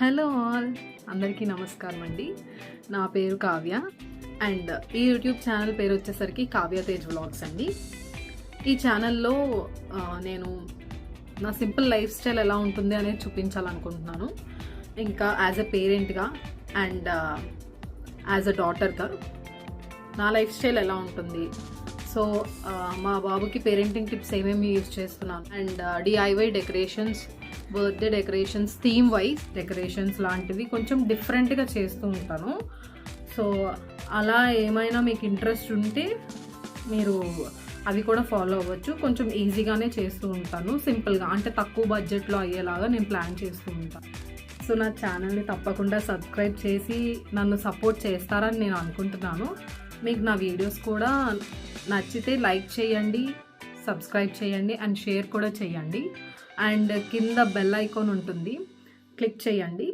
Hello all, అందరికీ నమస్కారం అండి. నా పేరు కావ్య అండ్ ఈ యూట్యూబ్ ఛానల్ పేరు వచ్చేసరికి కావ్య తేజ్ వ్లాగ్స్ అండి. ఈ ఛానల్లో నేను నా సింపుల్ లైఫ్ స్టైల్ ఎలా ఉంటుంది అనేది చూపించాలనుకుంటున్నాను. ఇంకా యాజ్ ఎ పేరెంట్గా అండ్ యాజ్ ఎ డాటర్గా నా లైఫ్ స్టైల్ ఎలా ఉంటుంది. సో మా బాబుకి పేరెంటింగ్ టిప్స్ ఏమేమి యూజ్ చేస్తున్నాను and DIY decorations, birthday decorations, theme wise decorations లాంటివి కొంచెం డిఫరెంట్గా చేస్తూ ఉంటాను. సో అలా ఏమైనా మీకు ఇంట్రెస్ట్ ఉంటే మీరు అవి కూడా ఫాలో అవ్వచ్చు. కొంచెం ఈజీగానే చేస్తూ ఉంటాను, సింపుల్గా, అంటే తక్కువ బడ్జెట్లో అయ్యేలాగా నేను ప్లాన్ చేస్తూ ఉంటాను. సో నా ఛానల్ని తప్పకుండా సబ్స్క్రైబ్ చేసి నన్ను సపోర్ట్ చేస్తారని నేను అనుకుంటున్నాను. మీకు నా వీడియోస్ కూడా నచ్చితే లైక్ చేయండి, సబ్స్క్రైబ్ చేయండి అండ్ షేర్ కూడా చేయండి. అండ్ కింద బెల్ ఐకాన్ ఉంటుంది, క్లిక్ చేయండి.